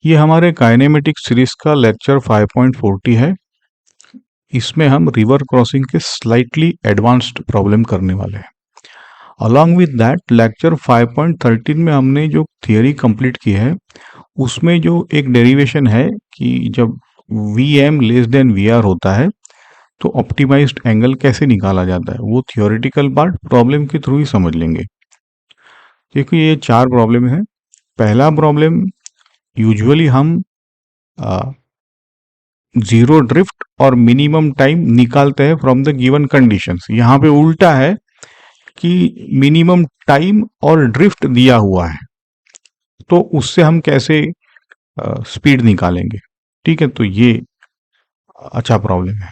ये हमारे kinematic series का लेक्चर 5.40 है। इसमें हम रिवर क्रॉसिंग के स्लाइटली एडवांस्ड प्रॉब्लम करने वाले हैं। अलॉन्ग विद दैट लेक्चर 5.13 में हमने जो थियरी कंप्लीट की है उसमें जो एक डेरिवेशन है कि जब V M less than V R होता है तो ऑप्टिमाइज्ड एंगल कैसे निकाला जाता है, वो थियोरेटिकल पार्ट प्रॉब्लम के थ्रू ही समझ लेंगे। देखो ये 4 प्रॉब्लम है। पहला प्रॉब्लम यूजुअली हम जीरो ड्रिफ्ट और मिनिमम टाइम निकालते हैं फ्रॉम द गिवन कंडीशंस। यहाँ पे उल्टा है कि मिनिमम टाइम और ड्रिफ्ट दिया हुआ है, तो उससे हम कैसे स्पीड निकालेंगे। ठीक है, तो ये अच्छा प्रॉब्लम है।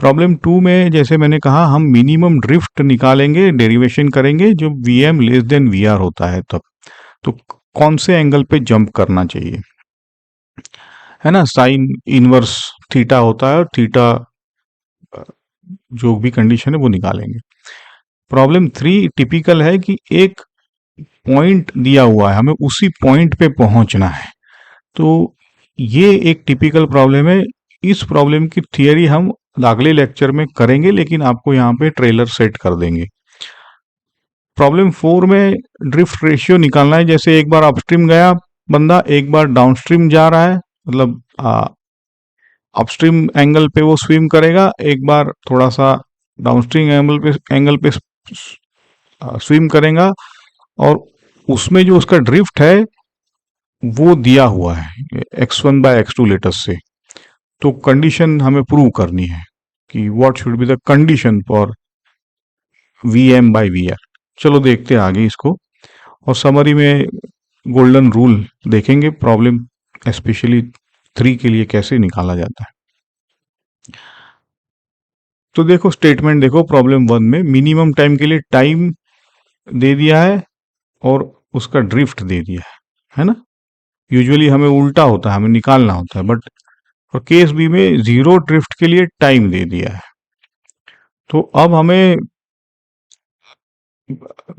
प्रॉब्लम 2 में जैसे मैंने कहा हम मिनिमम ड्रिफ्ट निकालेंगे, डेरिवेशन करेंगे जब V M less than V R होता है तब। तो कौन से एंगल पे जंप करना चाहिए, है ना। साइन इनवर्स थीटा होता है और थीटा जो भी कंडीशन है वो निकालेंगे। प्रॉब्लम 3 टिपिकल है कि एक पॉइंट दिया हुआ है, हमें उसी पॉइंट पे पहुंचना है। तो ये एक टिपिकल प्रॉब्लम है। इस प्रॉब्लम की थियरी हम अगले लेक्चर में करेंगे, लेकिन आपको यहाँ पे ट्रेलर सेट कर देंगे। प्रॉब्लम 4 में ड्रिफ्ट रेशियो निकालना है। जैसे एक बार अपस्ट्रीम गया बंदा, एक बार डाउनस्ट्रीम जा रहा है, मतलब अपस्ट्रीम एंगल पे वो स्विम करेगा, एक बार थोड़ा सा डाउनस्ट्रीम एंगल पे स्विम करेगा, और उसमें जो उसका ड्रिफ्ट है वो दिया हुआ है x1/x2 लेटस से। तो कंडीशन हमें प्रूव करनी है कि what should be the condition for V M by V R. चलो देखते हैं आगे इसको, और समरी में गोल्डन रूल देखेंगे प्रॉब्लम स्पेशली 3 के लिए कैसे निकाला जाता है। तो देखो स्टेटमेंट देखो, प्रॉब्लम 1 में मिनिमम टाइम के लिए टाइम दे दिया है और उसका ड्रिफ्ट दे दिया है ना। यूजुअली हमें उल्टा होता है, हमें निकालना होता है, बट और केस बी में जीरो ड्रिफ्ट के लिए टाइम दे दिया है। तो अब हमें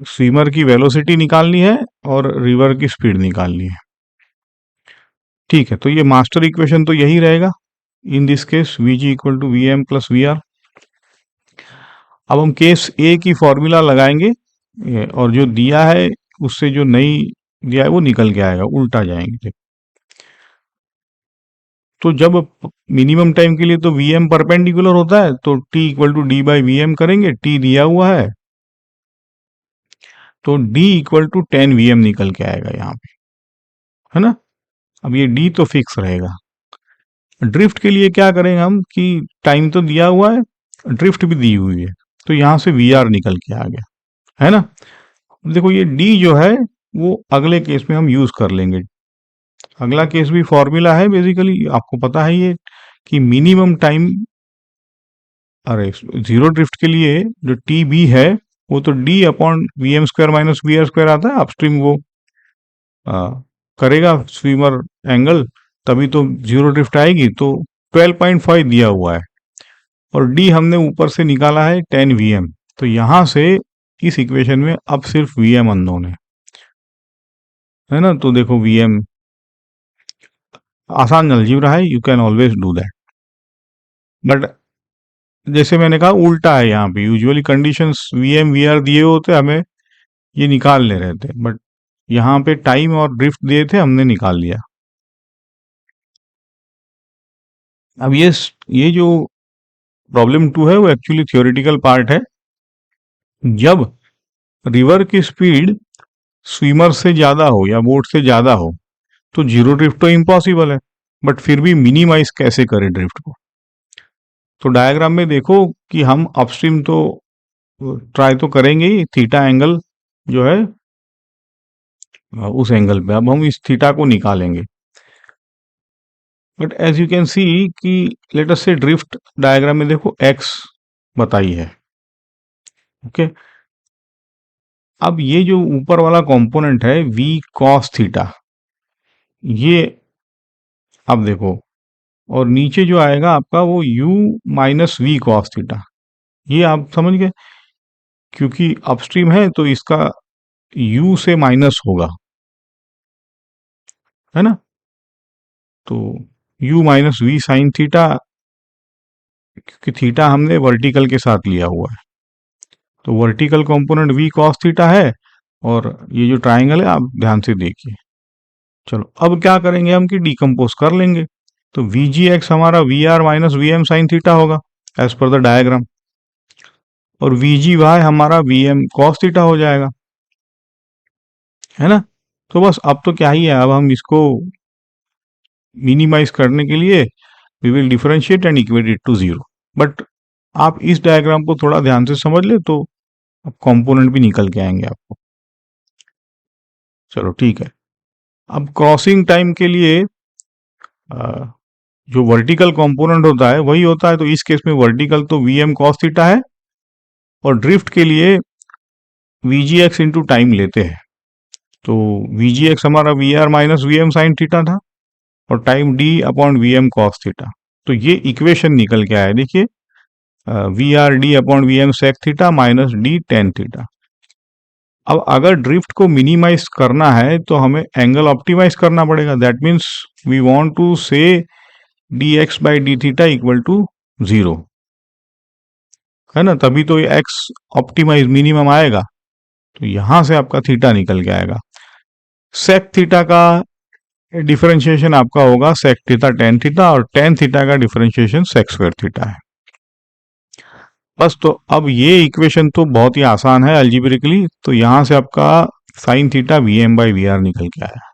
स्विमर की वेलोसिटी निकालनी है और रिवर की स्पीड निकालनी है। ठीक है, तो ये मास्टर इक्वेशन तो यही रहेगा। In this case V G equal to V M plus V R. अब हम केस ए की फॉर्मूला लगाएंगे, और जो दिया है उससे जो नहीं दिया है वो निकल के आएगा, उल्टा जाएंगे। तो जब मिनिमम टाइम के लिए तो वी एम परपेंडिकुलर होता है, तो T equal to D by V M करेंगे। टी दिया हुआ है तो d equal to 10 V M निकल के आएगा यहाँ पे, है ना। अब ये d तो फिक्स रहेगा। ड्रिफ्ट के लिए क्या करेंगे हम कि टाइम तो दिया हुआ है, ड्रिफ्ट भी दी हुई है, तो यहाँ से वी आर निकल के आ गया, है ना। देखो ये d जो है वो अगले केस में हम यूज कर लेंगे। अगला केस भी फॉर्मूला है बेसिकली, आपको पता है ये कि मिनिमम टाइम, अरे जीरो ड्रिफ्ट के लिए जो टी बी है वो तो D upon V M square minus V R square आता है। अपस्ट्रीम वो करेगा स्विमर एंगल, तभी तो जीरो ड्रिफ्ट आएगी। तो 12.5 दिया हुआ है और डी हमने ऊपर से निकाला है 10 वी एम। तो यहां से इस इक्वेशन में अब सिर्फ वी एम अननोन है ना। तो देखो वी एम आसान अलजीब्रा है, you can always do that. But जैसे मैंने कहा उल्टा है, यहाँ पे usually conditions V M V R दिए होते, हमें ये निकालने रहते, बट यहाँ पे टाइम और ड्रिफ्ट दिए थे, हमने निकाल लिया। अब ये जो प्रॉब्लम 2 है वो एक्चुअली थियोरेटिकल पार्ट है। जब रिवर की स्पीड स्विमर से ज्यादा हो या बोट से ज्यादा हो तो जीरो ड्रिफ्ट तो इम्पॉसिबल है, बट फिर भी मिनिमाइज कैसे करें ड्रिफ्ट को। तो डायग्राम में देखो कि हम अपस्ट्रीम तो ट्राई तो करेंगे ही, थीटा एंगल जो है उस एंगल पे अब हम इस थीटा को निकालेंगे। But as you can see कि लेट अस से ड्रिफ्ट डायग्राम में देखो एक्स बताई है, ओके। अब ये जो ऊपर वाला कंपोनेंट है v cos थीटा, ये अब देखो, और नीचे जो आएगा आपका वो u minus V cos theta, ये आप समझ गए। क्योंकि अपस्ट्रीम है तो इसका u से माइनस होगा, है ना। तो u minus V sine theta, क्योंकि थीटा हमने वर्टिकल के साथ लिया हुआ है, तो vertical component v cos theta है, और ये जो ट्राइंगल है आप ध्यान से देखिए। चलो अब क्या करेंगे हम कि डिकम्पोज कर लेंगे। तो वी जी एक्स हमारा V R minus V M sine theta होगा एज पर द डायग्राम, और वी जी वाई हमारा वी एम कॉस थीटा हो जाएगा, है ना। तो बस अब तो क्या ही है, अब हम इसको मिनिमाइज करने के लिए we will differentiate and equate it to zero. But आप इस डायग्राम को थोड़ा ध्यान से समझ ले तो अब कंपोनेंट भी निकल के आएंगे आपको। चलो ठीक है। अब क्रॉसिंग टाइम के लिए जो वर्टिकल कंपोनेंट होता है वही होता है, तो इस केस में वर्टिकल तो वी एम कॉस थीटा है, और ड्रिफ्ट के लिए V G X into time लेते हैं। तो वी जी एक्स हमारा V R minus V M sine theta था, और time D upon V M cos theta. तो ये इक्वेशन निकल के आया, देखिए V R D upon V M sec theta minus D tan theta. अब अगर ड्रिफ्ट को मिनिमाइज करना है तो हमें एंगल ऑप्टिमाइज करना पड़ेगा। That means we want to say d x by d theta equal to zero, है ना, तभी तो ये एक्स ऑप्टिमाइज मिनिमम आएगा। तो यहां से आपका थीटा निकल के आएगा। सेक थीटा का डिफरेंशिएशन आपका होगा सेक थीटा टेन थीटा, और टेन थीटा का डिफरेंशिएशन सेक स्क्वायर थीटा है। बस, तो अब ये इक्वेशन तो बहुत ही आसान है अलजेब्रिकली। तो यहां से आपका sine theta V M by V R निकल के आया।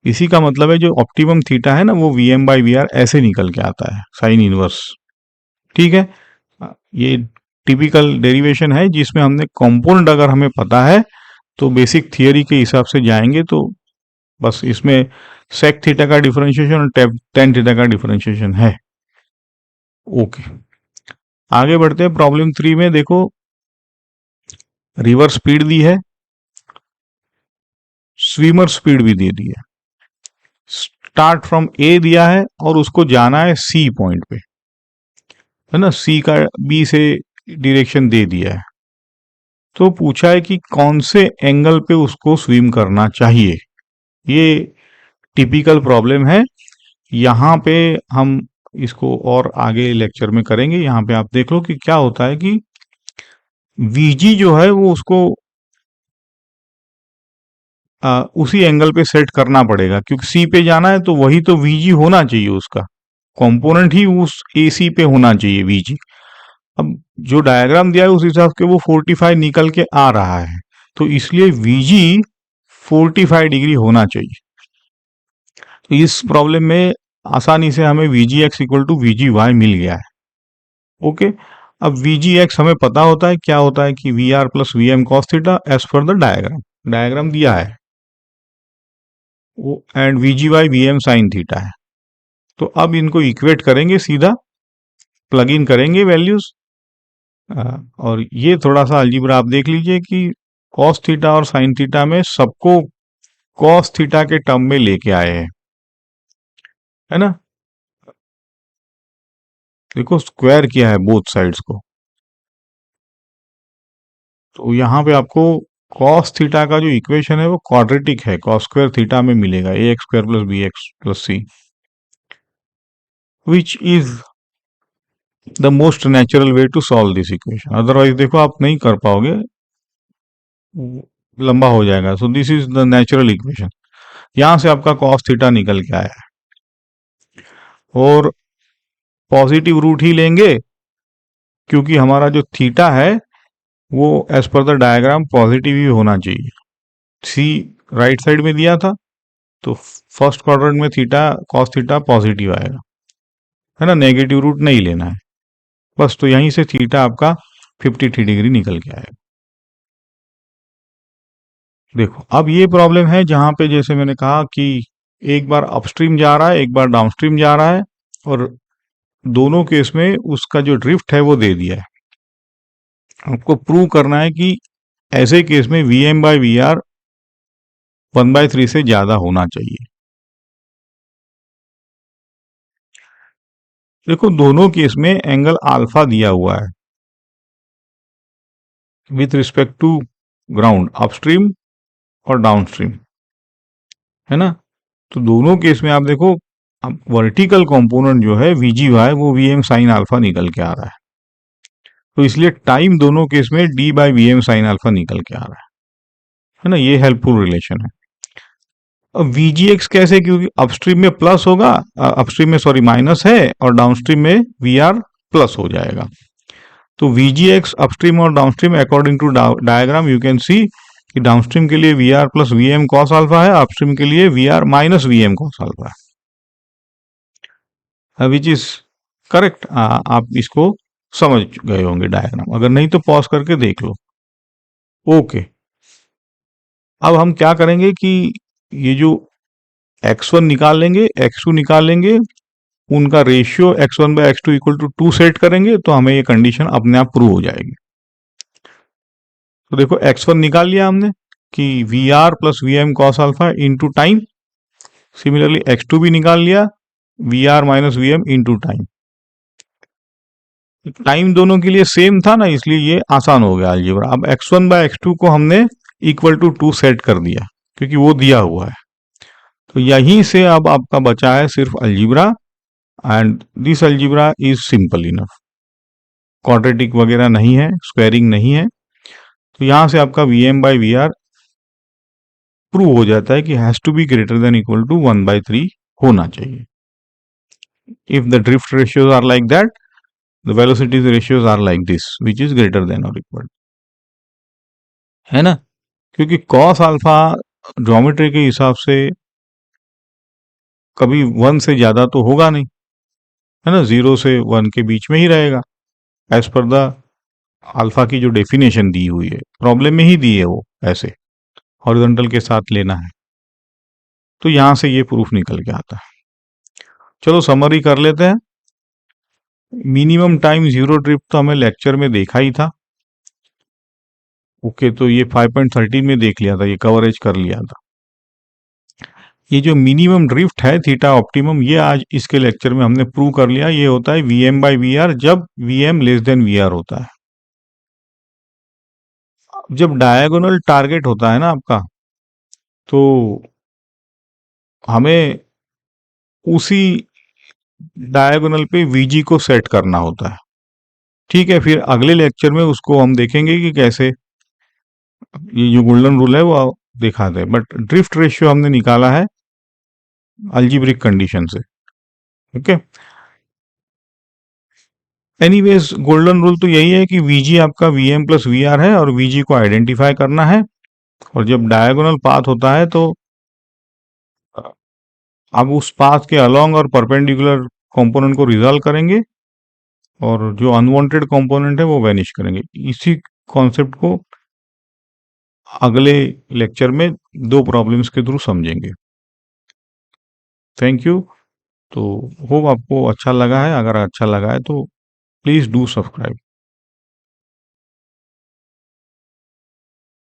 इसी का मतलब है जो ऑप्टिमम थीटा है ना, वो V M by V R ऐसे निकल के आता है, साइन इनवर्स। ठीक है, ये टिपिकल डेरिवेशन है जिसमें हमने कंपोनेंट अगर हमें पता है तो बेसिक थियरी के हिसाब से जाएंगे। तो बस इसमें सेक थीटा का डिफरेंशिएशन और टेन थीटा का डिफरेंशिएशन है। ओके, आगे बढ़ते हैं। प्रॉब्लम 3 में देखो, रिवर स्पीड दी है, स्विमर स्पीड भी दे दी है। स्टार्ट फ्रॉम ए दिया है और उसको जाना है सी पॉइंट पे, है ना, सी का बी से डायरेक्शन दे दिया है। तो पूछा है कि कौन से एंगल पे उसको स्विम करना चाहिए। ये टिपिकल प्रॉब्लम है। यहाँ पे हम इसको और आगे लेक्चर में करेंगे। यहाँ पे आप देख लो कि क्या होता है कि वीजी जो है वो उसको उसी एंगल पे सेट करना पड़ेगा, क्योंकि सी पे जाना है तो वही तो वीजी होना चाहिए, उसका कंपोनेंट ही उस एसी पे होना चाहिए वीजी। अब जो डायग्राम दिया है उस हिसाब से वो 45 निकल के आ रहा है, तो इसलिए वीजी 45 डिग्री होना चाहिए। तो इस प्रॉब्लम में आसानी से हमें VG x equal to VG y मिल गया है। ओके, अब वीजी एक्स हमें पता होता है क्या होता है कि V R plus V M cos theta as per the diagram, diagram दिया है वो, and V G Y V M sine theta है। तो अब इनको इक्वेट करेंगे, सीधा प्लग इन करेंगे वैल्यूज। और ये थोड़ा सा अलजीब्रा आप देख लीजिए कि कॉस थीटा और साइन थीटा में सबको कॉस थीटा के टर्म में लेके आए हैं, है ना। देखो स्क्वायर किया है बोथ साइड्स को, तो यहाँ पे आपको कॉस थीटा का जो इक्वेशन है वो क्वाड्रेटिक है, कॉस स्क्वायर थीटा में मिलेगा a x square plus b x plus c, which is the most natural way to solve this equation. Otherwise देखो आप नहीं कर पाओगे, लंबा हो जाएगा। So this is the natural equation. यहां से आपका कॉस थीटा निकल के आया है, और पॉजिटिव रूट ही लेंगे क्योंकि हमारा जो थीटा है वो as per the diagram positive ही होना चाहिए। सी राइट साइड में दिया था, तो फर्स्ट क्वाड्रेंट में थीटा कॉस थीटा पॉजिटिव आएगा, है ना, नेगेटिव रूट नहीं लेना है बस। तो यहीं से थीटा आपका 53 डिग्री निकल के आएगा। देखो अब ये प्रॉब्लम है जहां पे जैसे मैंने कहा कि एक बार अपस्ट्रीम जा रहा है, एक बार डाउनस्ट्रीम जा रहा है, और दोनों केस में उसका जो ड्रिफ्ट है वो दे दिया है। आपको प्रूव करना है कि ऐसे केस में V M by V R 1/3 से ज्यादा होना चाहिए। देखो दोनों केस में एंगल अल्फा दिया हुआ है with respect to ground, upstream और डाउनस्ट्रीम, है ना। तो दोनों केस में आप देखो, अब वर्टिकल कंपोनेंट जो है VGY वो VM साइन अल्फा निकल के आ रहा है, तो इसलिए टाइम दोनों केस में D/VM साइन अल्फा निकल के आ रहा है ना। ये हेल्पफुल रिलेशन है। अब VGX कैसे, क्योंकि अपस्ट्रीम में प्लस होगा, अपस्ट्रीम में सॉरी माइनस है, और डाउनस्ट्रीम में VR प्लस हो जाएगा। तो VGX अपस्ट्रीम और downstream according to diagram you can see कि डाउनस्ट्रीम के लिए VR plus VM cos alpha है, अपस्ट्रीम के लिए VR minus VM cos alpha है, विच इज करेक्ट। आप इसको समझ गए होंगे डायग्राम, अगर नहीं तो पॉज करके देख लो। ओके, अब हम क्या करेंगे कि ये जो x1 निकाल लेंगे, x2 निकाल लेंगे, उनका ratio x1/x2 equal to 2 set करेंगे, तो हमें ये कंडीशन अपने आप प्रूव हो जाएगी। तो देखो x1 निकाल लिया हमने कि VR plus VM cos alpha into time. Similarly x2 भी निकाल लिया, VR minus VM into time. Time दोनों के लिए सेम था ना, इसलिए ये आसान हो गया अलजेब्रा। अब x1/x2 को हमने इक्वल टू 2 सेट कर दिया, क्योंकि वो दिया हुआ है। तो यहीं से अब आपका बचा है सिर्फ algebra, and this algebra is simple enough, quadratic वगैरह नहीं है, स्क्वायरिंग नहीं है। तो यहां से आपका VM/VR प्रूव हो जाता है कि has to be greater than equal to 1/3 होना चाहिए। If the drift ratios are like that, the velocities ratios are like this, which is greater than और इक्वल, है ना। क्योंकि कॉस अल्फा ज्योमेट्री के हिसाब से कभी 1 से ज्यादा तो होगा नहीं, है ना, 0 से 1 के बीच में ही रहेगा, एज पर द अल्फा की जो डेफिनेशन दी हुई है, प्रॉब्लम में ही दी है वो, ऐसे हॉरिजॉन्टल के साथ लेना है। तो यहां से ये प्रूफ निकल के आता है। चलो समरी कर लेते हैं। मिनिमम टाइम जीरो ड्रिफ्ट तो हमें लेक्चर में देखा ही था। ओके, तो ये 5.13 में देख लिया था, ये कवरेज कर लिया था। ये जो मिनिमम ड्रिफ्ट है थीटा ऑप्टिमम, ये आज इसके लेक्चर में हमने प्रूव कर लिया। ये होता है VM/VR जब VM लेस देन VR होता है। जब डायगोनल टारगेट होता है ना आपका, तो हमें उसी डायगोनल पे VG को सेट करना होता है। ठीक है, फिर अगले लेक्चर में उसको हम देखेंगे कि कैसे ये जो गोल्डन रूल है वो दिखाते हैं। बट ड्रिफ्ट रेशियो हमने निकाला है अल्जीब्रिक कंडीशन से। ओके, एनीवेज गोल्डन रूल तो यही है कि VG आपका VM प्लस VR है, और VG को आइडेंटिफाई करना है। और जब डायगोनल पाथ होता है तो आप उस पाथ के अलोंग और परपेंडिकुलर कंपोनेंट को रिजॉल्व करेंगे, और जो अनवांटेड कंपोनेंट है वो वैनिश करेंगे। इसी कॉन्सेप्ट को अगले लेक्चर में 2 प्रॉब्लम्स के थ्रू समझेंगे। Thank you. तो होप आपको अच्छा लगा है, अगर अच्छा लगा है तो प्लीज़ डू सब्सक्राइब।